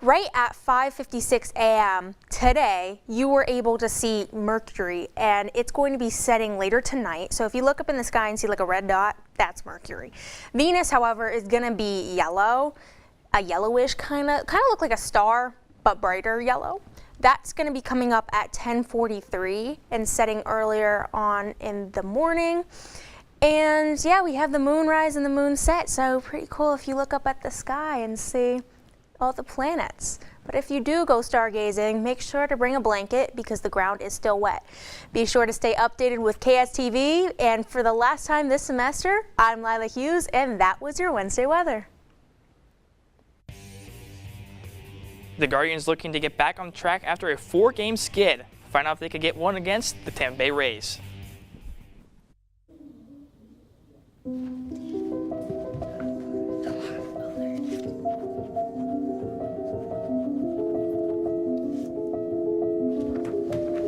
right at 5:56 a.m. today, you were able to see Mercury, and it's going to be setting later tonight. So if you look up in the sky and see like a red dot, that's Mercury. Venus, however, is gonna be yellow, a yellowish kind of look like a star, but brighter yellow. That's going to be coming up at 10:43 and setting earlier on in the morning. And yeah, we have the moon rise and the moon set, so pretty cool if you look up at the sky and see all the planets. But if you do go stargazing, make sure to bring a blanket because the ground is still wet. Be sure to stay updated with KSTV, and for the last time this semester, I'm Lila Hughes, and that was your Wednesday weather. The Guardians looking to get back on track after a 4-game skid. Find out if they could get one against the Tampa Bay Rays.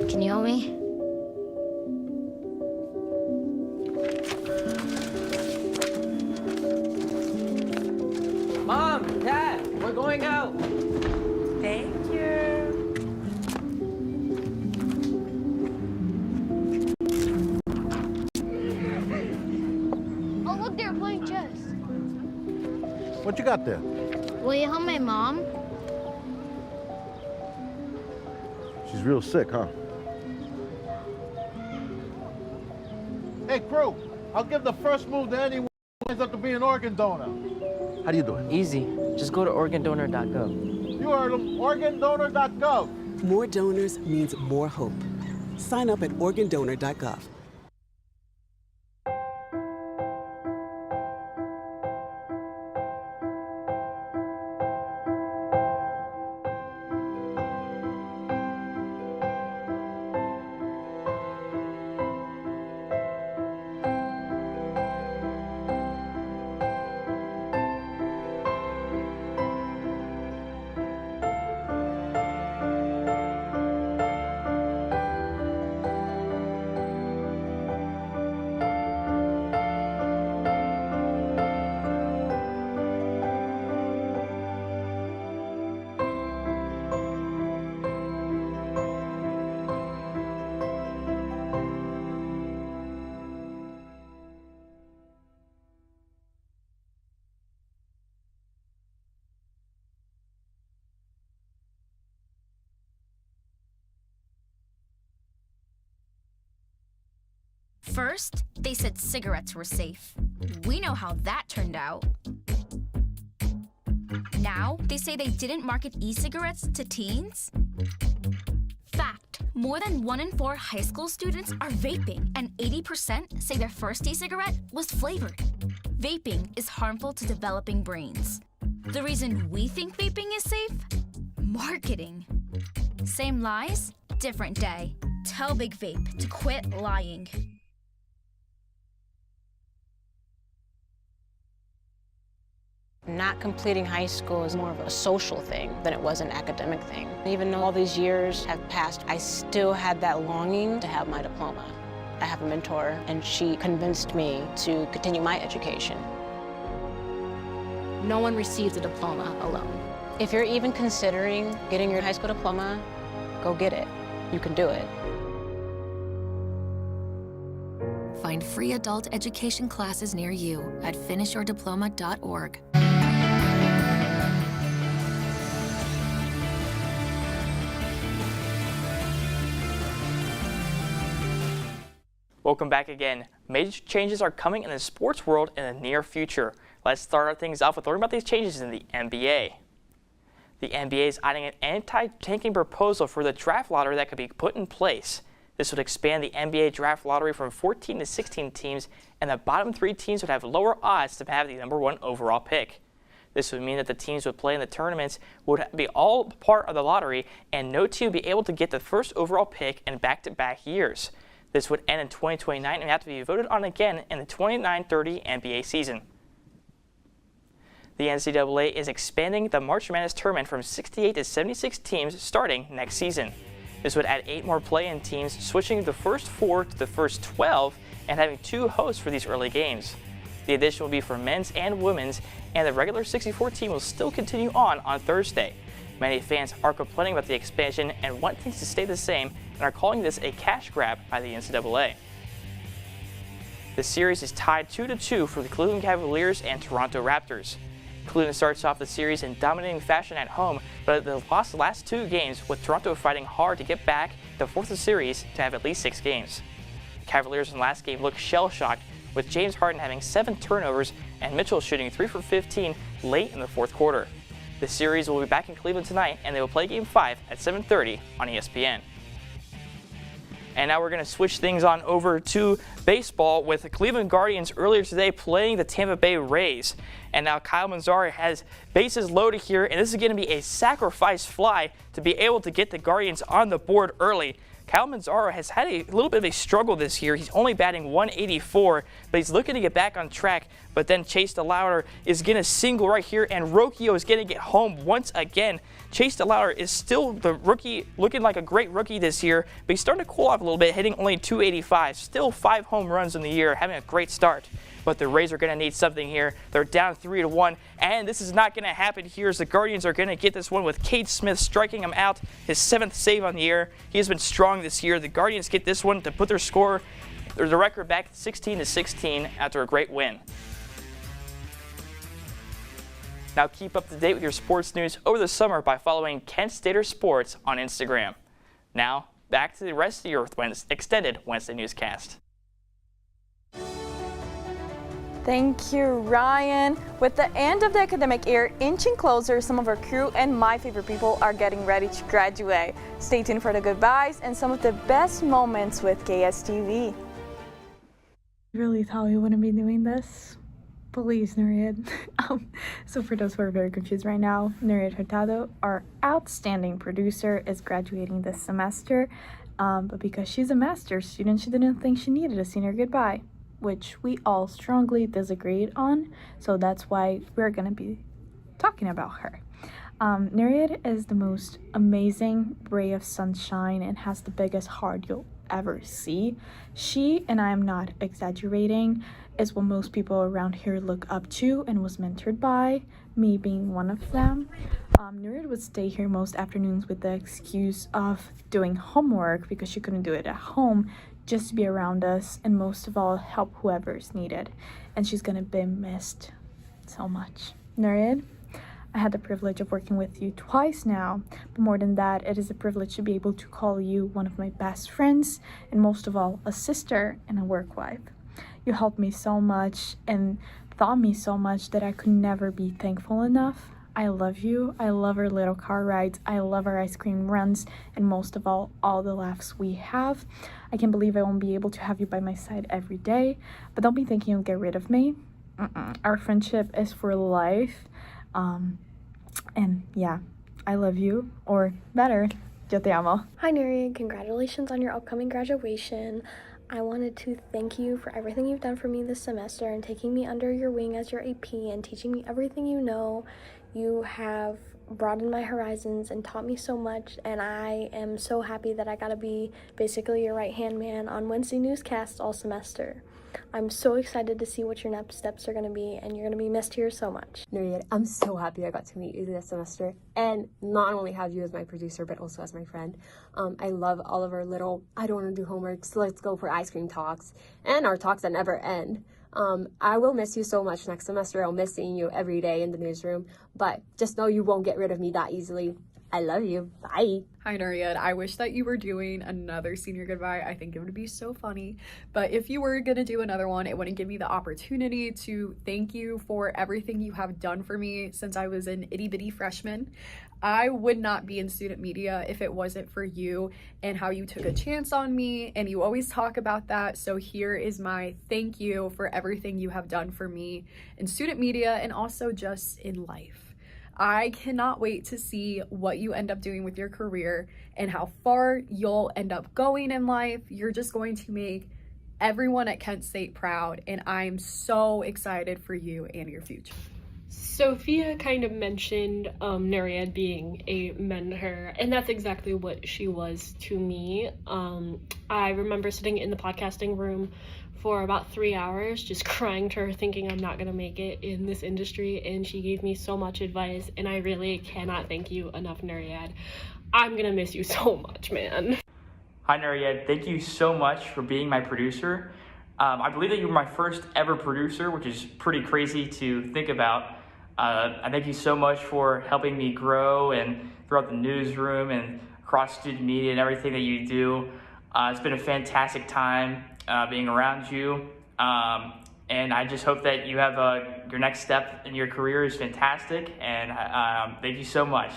Can you help me? Mom, Dad, we're going out. Thank you. Oh, look, they're playing chess. What you got there? Will you help my mom? She's real sick, huh? Hey, crew, I'll give the first move to anyone who ends up to be an organ donor. How do you do it? Easy. Just go to organdonor.gov. You heard them, organdonor.gov. More donors means more hope. Sign up at organdonor.gov. First, they said cigarettes were safe. We know how that turned out. Now, they say they didn't market e-cigarettes to teens? Fact, more than 1 in 4 high school students are vaping, and 80% say their first e-cigarette was flavored. Vaping is harmful to developing brains. The reason we think vaping is safe? Marketing. Same lies, different day. Tell Big Vape to quit lying. Not completing high school is more of a social thing than it was an academic thing. Even though all these years have passed, I still had that longing to have my diploma. I have a mentor, and she convinced me to continue my education. No one receives a diploma alone. If you're even considering getting your high school diploma, go get it. You can do it. Find free adult education classes near you at finishyourdiploma.org. Welcome back again. Major changes are coming in the sports world in the near future. Let's start things off with learning about these changes in the NBA. The NBA is eyeing an anti-tanking proposal for the draft lottery that could be put in place. This would expand the NBA draft lottery from 14 to 16 teams, and the bottom 3 teams would have lower odds to have the #1 overall pick. This would mean that the teams would play in the tournaments would be all part of the lottery, and no team would be able to get the first overall pick in back-to-back years. This would end in 2029 and have to be voted on again in the 29-30 NBA season. The NCAA is expanding the March Madness tournament from 68 to 76 teams starting next season. This would add 8 more play-in teams, switching the first 4 to the first 12 and having 2 hosts for these early games. The addition will be for men's and women's, and the regular 64 team will still continue on Thursday. Many fans are complaining about the expansion and want things to stay the same and are calling this a cash grab by the NCAA. The series is tied 2-2 for the Cleveland Cavaliers and Toronto Raptors. Cleveland starts off the series in dominating fashion at home, but they lost the last 2 games, with Toronto fighting hard to get back to fourth of the series to have at least 6 games. The Cavaliers in the last game looked shell-shocked, with James Harden having 7 turnovers and Mitchell shooting 3 for 15 late in the fourth quarter. The series will be back in Cleveland tonight, and they will play Game 5 at 7:30 on ESPN. And now we're going to switch things on over to baseball with the Cleveland Guardians earlier today playing the Tampa Bay Rays. And now Kyle Manzarek has bases loaded here, and this is going to be a sacrifice fly to be able to get the Guardians on the board early. Kyle Manzarek has had a little bit of a struggle this year. He's only batting 184, but he's looking to get back on track. But then Chase DeLauter is going to single right here, and Rocchio is going to get home once again. Chase DeLauter is still the rookie, looking like a great rookie this year, but he's starting to cool off a little bit, hitting only 285. Still 5 home runs in the year, having a great start. But the Rays are going to need something here. They're down 3-1, and this is not going to happen here as the Guardians are going to get this one with Cade Smith striking him out, his 7th save on the year. He has been strong this year. The Guardians get this one to put their record back 16-16 after a great win. Now keep up to date with your sports news over the summer by following Kent Stater Sports on Instagram. Now, back to the rest of your extended Wednesday newscast. Thank you, Ryan. With the end of the academic year inching closer, some of our crew and my favorite people are getting ready to graduate. Stay tuned for the goodbyes and some of the best moments with KSTV. Really thought we wouldn't be doing this? Please, Nurid. So for those who are very confused right now, Nurid Hurtado, our outstanding producer, is graduating this semester. But because she's a master's student, she didn't think she needed a senior goodbye, which we all strongly disagreed on. So that's why we're going to be talking about her. Nurid is the most amazing ray of sunshine and has the biggest heart you'll ever see. She, and I am not exaggerating, is what most people around here look up to and was mentored by, me being one of them. Nurid would stay here most afternoons with the excuse of doing homework because she couldn't do it at home, just to be around us and most of all help whoever's needed. And she's gonna be missed so much. Nurid, I had the privilege of working with you twice now, but more than that, it is a privilege to be able to call you one of my best friends, and most of all, a sister and a work wife. You helped me so much and taught me so much that I could never be thankful enough. I love you. I love our little car rides. I love our ice cream runs, and most of all the laughs we have. I can't believe I won't be able to have you by my side every day, but don't be thinking you'll get rid of me. Our friendship is for life. And yeah, I love you, or better, yo te amo. Hi Neri, congratulations on your upcoming graduation. I wanted to thank you for everything you've done for me this semester and taking me under your wing as your AP and teaching me everything you know. You have broadened my horizons and taught me so much, and I am so happy that I got to be basically your right-hand man on Wednesday Newscast all semester. I'm so excited to see what your next steps are going to be, and you're going to be missed here so much. Nuri, I'm so happy I got to meet you this semester, and not only have you as my producer, but also as my friend. I love all of our little, I don't want to do homework, so let's go for ice cream talks, and our talks that never end. I will miss you so much next semester. I'll miss seeing you every day in the newsroom, but just know you won't get rid of me that easily. I love you. Bye. Hi, Nuriad. I wish that you were doing another senior goodbye. I think it would be so funny. But if you were going to do another one, it wouldn't give me the opportunity to thank you for everything you have done for me since I was an itty-bitty freshman. I would not be in student media if it wasn't for you and how you took a chance on me, and you always talk about that. So here is my thank you for everything you have done for me in student media and also just in life. I cannot wait to see what you end up doing with your career and how far you'll end up going in life. You're just going to make everyone at Kent State proud, and I'm so excited for you and your future. Sophia kind of mentioned Nuriad being a mentor, and that's exactly what she was to me. I remember sitting in the podcasting room for about 3 hours, just crying to her, thinking I'm not gonna make it in this industry, and she gave me so much advice, and I really cannot thank you enough, Nuriad. I'm gonna miss you so much, man. Hi, Nuriad. Thank you so much for being my producer. I believe that you were my first ever producer, which is pretty crazy to think about. I thank you so much for helping me grow and throughout the newsroom and across student media and everything that you do. It's been a fantastic time being around you, and I just hope that you have your next step in your career is fantastic, and thank you so much.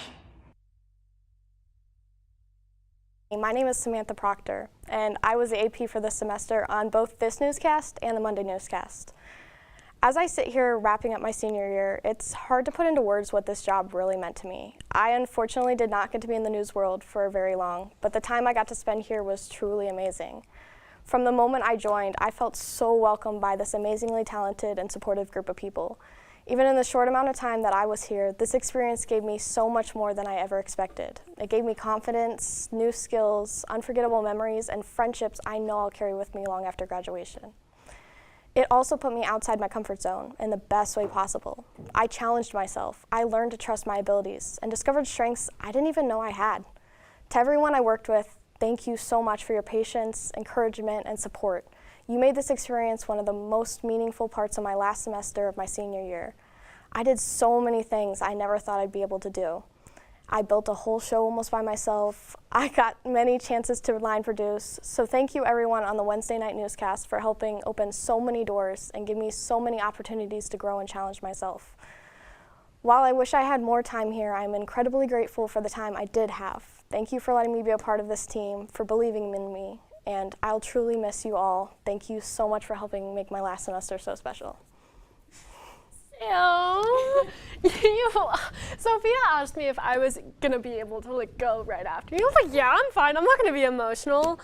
My name is Samantha Proctor, and I was the AP for this semester on both this newscast and the Monday newscast. As I sit here wrapping up my senior year, it's hard to put into words what this job really meant to me. I unfortunately did not get to be in the news world for very long, but the time I got to spend here was truly amazing. From the moment I joined, I felt so welcomed by this amazingly talented and supportive group of people. Even in the short amount of time that I was here, this experience gave me so much more than I ever expected. It gave me confidence, new skills, unforgettable memories, and friendships I know I'll carry with me long after graduation. It also put me outside my comfort zone in the best way possible. I challenged myself, I learned to trust my abilities, and discovered strengths I didn't even know I had. To everyone I worked with, thank you so much for your patience, encouragement, and support. You made this experience one of the most meaningful parts of my last semester of my senior year. I did so many things I never thought I'd be able to do. I built a whole show almost by myself. I got many chances to line produce. So thank you everyone on the Wednesday night newscast for helping open so many doors and give me so many opportunities to grow and challenge myself. While I wish I had more time here, I'm incredibly grateful for the time I did have. Thank you for letting me be a part of this team, for believing in me, and I'll truly miss you all. Thank you so much for helping make my last semester so special. Sophia asked me if I was gonna be able to go right after you. I was like, yeah, I'm fine. I'm not gonna be emotional.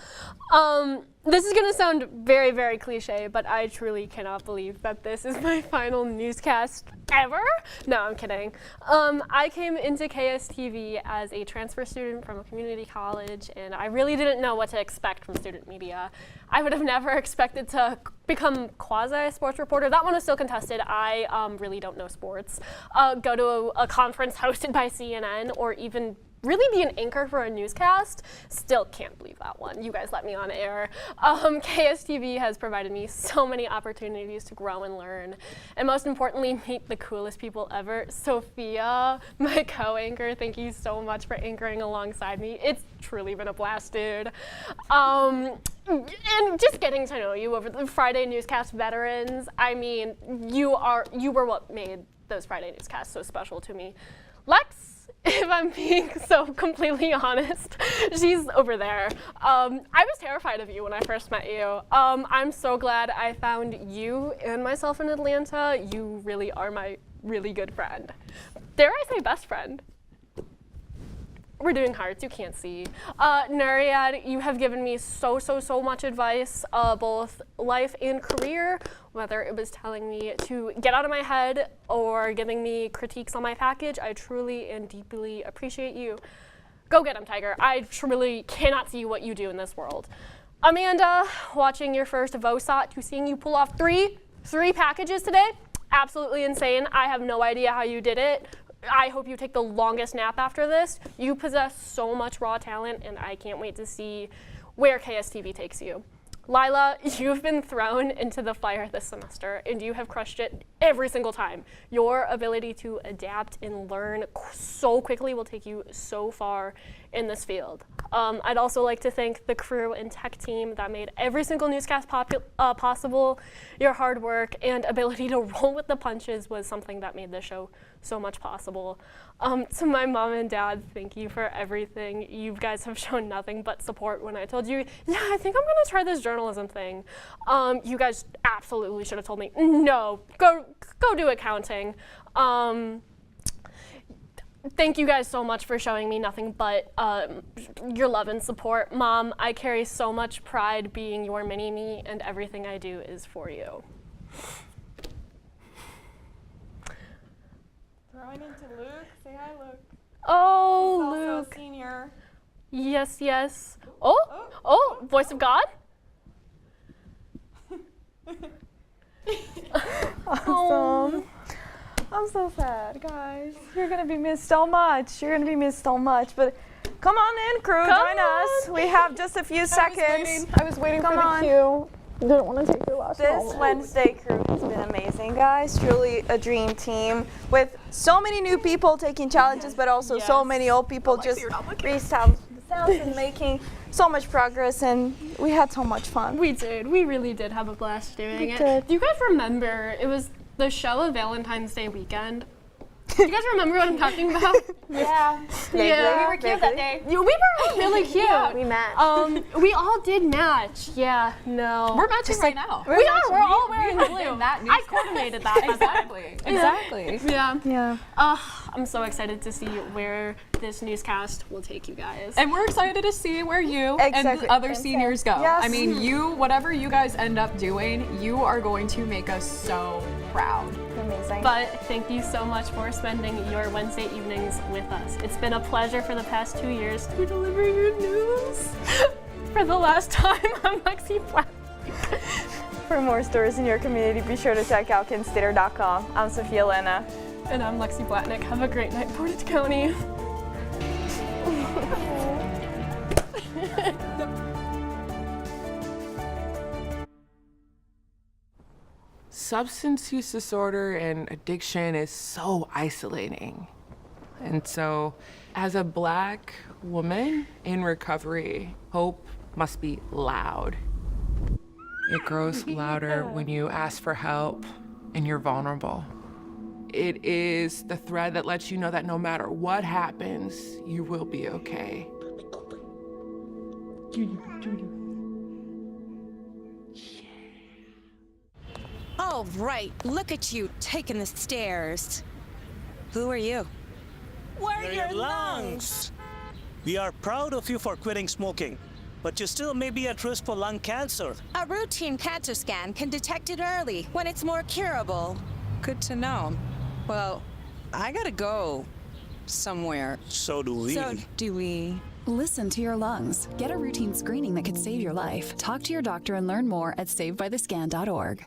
This is gonna sound very, very cliche, but I truly cannot believe that this is my final newscast ever. No, I'm kidding. I came into KSTV as a transfer student from a community college, and I really didn't know what to expect from student media. I would have never expected to become quasi-sports reporter. That one is still contested. I really don't know sports. Go to a conference hosted by CNN, or even really be an anchor for a newscast. Still can't believe that one. You guys let me on air. KSTV has provided me so many opportunities to grow and learn, and most importantly, meet the coolest people ever. Sophia, my co-anchor, thank you so much for anchoring alongside me. It's truly been a blast, dude. And just getting to know you over the Friday newscast veterans. I mean, you were what made those Friday newscasts so special to me. Lex, if I'm being so completely honest, she's over there. I was terrified of you when I first met you. I'm so glad I found you and myself in Atlanta. You really are my really good friend. Dare I say best friend? We're doing hearts, you can't see. Nuryad, you have given me so much advice, both life and career, whether it was telling me to get out of my head or giving me critiques on my package. I truly and deeply appreciate you. Go get 'em, Tiger. I truly cannot see what you do in this world. Amanda, watching your first VOSOT to seeing you pull off three packages today, absolutely insane. I have no idea how you did it. I hope you take the longest nap after this. You possess so much raw talent, and I can't wait to see where KSTV takes you. Lila, you've been thrown into the fire this semester, and you have crushed it every single time. Your ability to adapt and learn so quickly will take you so far in this field. I'd also like to thank the crew and tech team that made every single newscast possible. Your hard work and ability to roll with the punches was something that made this show so much possible. To my mom and dad, thank you for everything. You guys have shown nothing but support when I told you, yeah, I think I'm gonna try this journalism thing. You guys absolutely should have told me, no, go do accounting. Thank you guys so much for showing me nothing but your love and support. Mom, I carry so much pride being your mini-me, and everything I do is for you. Throwing into Luke. Say hi, Luke. Oh, He's also Luke. a senior. Yes. Oh, voice of God? Awesome. I'm so sad, guys. You're gonna be missed so much. But come on in, crew. Join us. We have just a few seconds. I was waiting for the cue. Didn't want to take your last This Wednesday crew has been amazing, guys. Truly a dream team with so many new people taking challenges, but also so many old people just resound the sounds and making so much progress, and we had so much fun. We did. We really did have a blast doing it. did. Do you guys remember? It was the show of Valentine's Day weekend. Do you guys remember what I'm talking about? Yeah. We were cute that day. Yeah, we were all really cute. Yeah, we matched. We all did match. Yeah, no. We're matching right now. We're all wearing blue. I coordinated that. Exactly. Yeah. I'm so excited to see where this newscast will take you guys. And we're excited to see where you and the other seniors go. Yes. I mean, whatever you guys end up doing, you are going to make us so proud. Amazing. But thank you so much for spending your Wednesday evenings with us. It's been a pleasure for the past 2 years to deliver your news. For the last time, I'm Lexi Black. For more stories in your community, be sure to check out KenStater.com. I'm Sophia Lena. And I'm Lexi Blatnick. Have a great night, Portage County. Substance use disorder and addiction is so isolating. And so, as a Black woman in recovery, hope must be loud. It grows louder when you ask for help and you're vulnerable. It is the thread that lets you know that no matter what happens, you will be okay. All right, look at you taking the stairs. Who are you? We're your lungs. We are proud of you for quitting smoking, but you still may be at risk for lung cancer. A routine cancer scan can detect it early when it's more curable. Good to know. Well, I gotta go somewhere. So do we. Listen to your lungs. Get a routine screening that could save your life. Talk to your doctor and learn more at savebythescan.org.